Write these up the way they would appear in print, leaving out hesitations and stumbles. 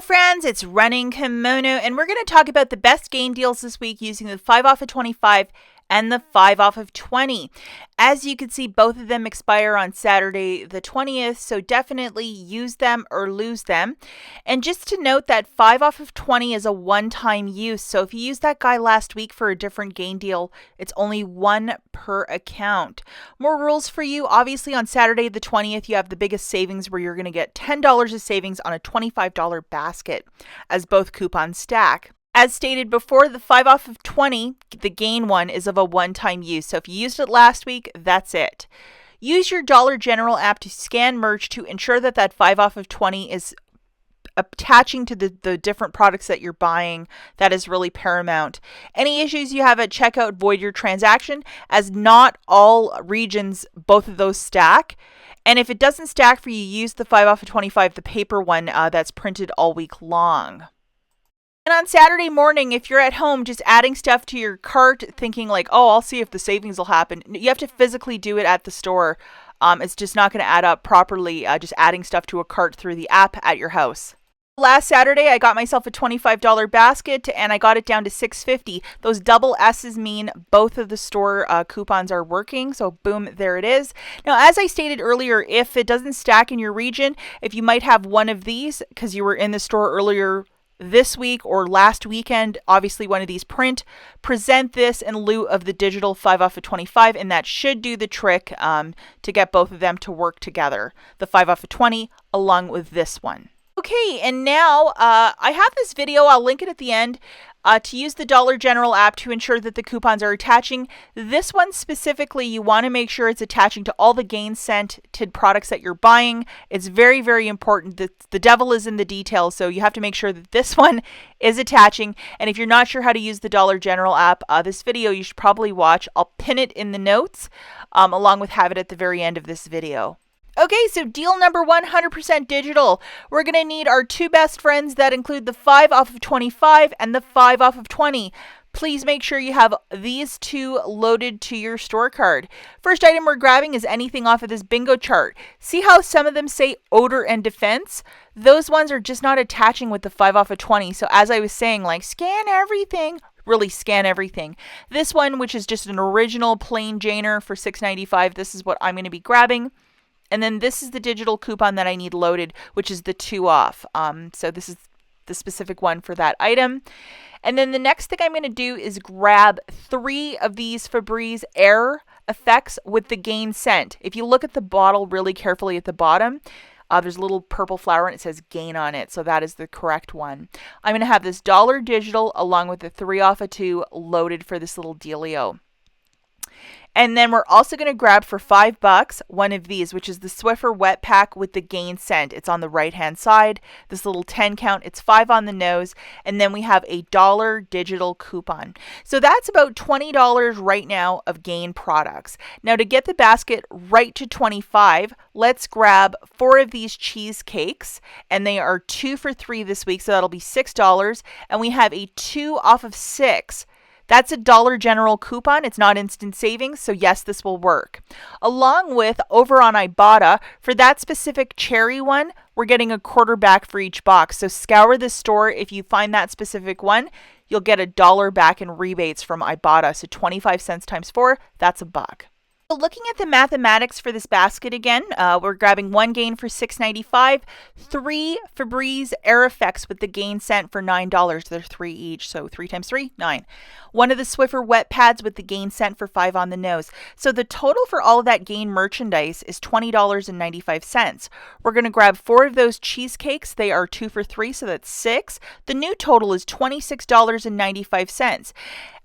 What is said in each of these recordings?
Hello friends, it's Running Kimono, and we're going to talk about the best game deals this week using the 5 off of 25 and the 5 off of 20. As you can see, both of them expire on Saturday the 20th, so definitely use them or lose them. And just to note that 5 off of 20 is a one-time use, so if you used that guy last week for a different game deal, it's only one per account. More rules for you. Obviously, on Saturday the 20th, you have the biggest savings where you're going to get $10 of savings on a $25 basket, as both coupons stack. As stated before, the 5 off of 20, the gain one, is of a one-time use. So if you used it last week, that's it. Use your Dollar General app to scan merch to ensure that that 5 off of 20 is attaching to the different products that you're buying. That is really paramount. Any issues you have at checkout, void your transaction, as not all regions, both of those stack. And if it doesn't stack for you, use the 5 off of 25, the paper one that's printed all week long. And on Saturday morning, if you're at home just adding stuff to your cart, thinking like, oh, I'll see if the savings will happen, you have to physically do it at the store. It's just not going to add up properly, just adding stuff to a cart through the app at your house. Last Saturday, I got myself a $25 basket and I got it down to $6.50. Those double S's mean both of the store coupons are working. So boom, there it is. Now, as I stated earlier, if it doesn't stack in your region, if you might have one of these because you were in the store earlier this week or last weekend, obviously one of these present this in lieu of the digital 5 off of 25, and that should do the trick to get both of them to work together. The 5 off of 20 along with this one. Okay, and now I have this video, I'll link it at the end, to use the Dollar General app to ensure that the coupons are attaching. This one specifically, you want to make sure it's attaching to all the gain scented products that you're buying. It's very, very important. The devil is in the details, so you have to make sure that this one is attaching. And if you're not sure how to use the Dollar General app, this video you should probably watch. I'll pin it in the notes, along with have it at the very end of this video. Okay, so deal number 100% digital. We're going to need our two best friends that include the 5 off of 25 and the 5 off of 20. Please make sure you have these two loaded to your store card. First item we're grabbing is anything off of this bingo chart. See how some of them say odor and defense? Those ones are just not attaching with the 5 off of 20. So as I was saying, like scan everything. Really scan everything. This one, which is just an original plain Janer for $6.95, this is what I'm going to be grabbing. And then this is the digital coupon that I need loaded, which is the 2 off. So this is the specific one for that item. And then the next thing I'm going to do is grab 3 of these Febreze Air Effects with the gain scent. If you look at the bottle really carefully at the bottom, there's a little purple flower and it says gain on it. So that is the correct one. I'm going to have this Dollar Digital along with the 3 off of 2 loaded for this little dealio. And then we're also going to grab for $5 one of these, which is the Swiffer Wet Pack with the gain scent. It's on the right-hand side. This little 10 count, it's 5 on the nose. And then we have a $1 digital coupon. So that's about $20 right now of gain products. Now to get the basket right to 25, let's grab 4 of these cheesecakes. And they are 2 for $3 this week, so that'll be $6. And we have a 2 off of 6. That's a Dollar General coupon. It's not instant savings, so yes, this will work. Along with, over on IBOTTA, for that specific cherry one, we're getting a quarter back for each box. So scour the store. If you find that specific one, you'll get $1 back in rebates from IBOTTA. So 25 cents times 4, that's $1. Looking at the mathematics for this basket again, we're grabbing 1 gain for $6.95, 3 Febreze Air Effects with the gain scent for $9. They're 3 each, so 3 times 3, 9. 1 of the Swiffer Wet Pads with the gain scent for $5 on the nose. So the total for all of that gain merchandise is $20.95. We're going to grab 4 of those cheesecakes. They are 2 for $3, so that's 6. The new total is $26.95.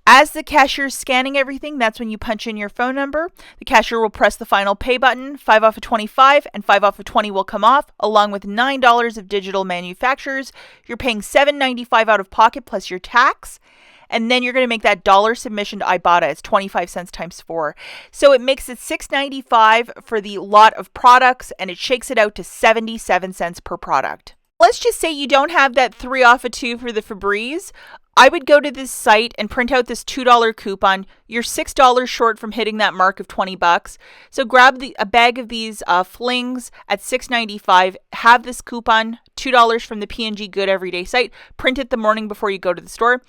As the cashier is scanning everything, that's when you punch in your phone number. The cashier will press the final pay button. 5 off of 25 and 5 off of 20 will come off, along with $9 of digital manufacturers. You're paying $7.95 out of pocket plus your tax. And then you're going to make that $1 submission to IBOTTA. It's 25 cents times 4. So it makes it $6.95 for the lot of products, and it shakes it out to 77 cents per product. Let's just say you don't have that 3 off of 2 for the Febreze. I would go to this site and print out this $2 coupon. You're $6 short from hitting that mark of 20 bucks. So grab a bag of these flings at $6.95. Have this coupon, $2 from the P&G Good Everyday site. Print it the morning before you go to the store.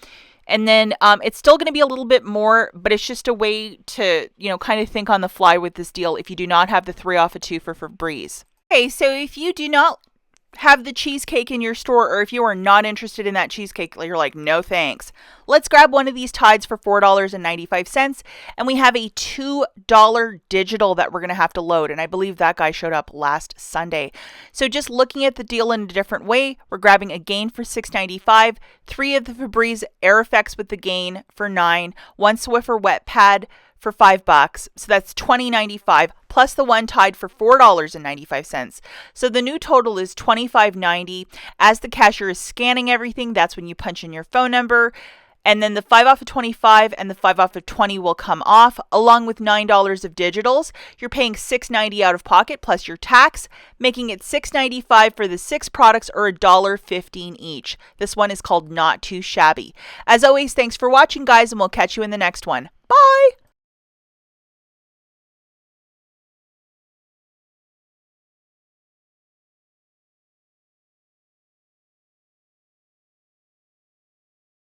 And then it's still going to be a little bit more, but it's just a way to, kind of think on the fly with this deal if you do not have the 3 off of 2 for Febreze. Okay, so if you do not have the cheesecake in your store, or if you are not interested in that cheesecake, you're like, no thanks, let's grab one of these Tides for $4.95, and we have a $2 digital that we're going to have to load, and I believe that guy showed up last Sunday. So just looking at the deal in a different way, we're grabbing a Gain for $6.95, 3 of the Febreze Air Effects with the Gain for $9, 1 Swiffer Wet Pad for $5, so that's $20.95, plus the one Tide for $4.95. So the new total is $25.90. As the cashier is scanning everything, that's when you punch in your phone number, and then the 5 off of 25 and the 5 off of 20 will come off, along with $9 of digitals. You're paying $6.90 out of pocket plus your tax, making it $6.95 for the 6 products, or $1.15 each. This one is called Not Too Shabby. As always, thanks for watching, guys, and we'll catch you in the next one. Bye!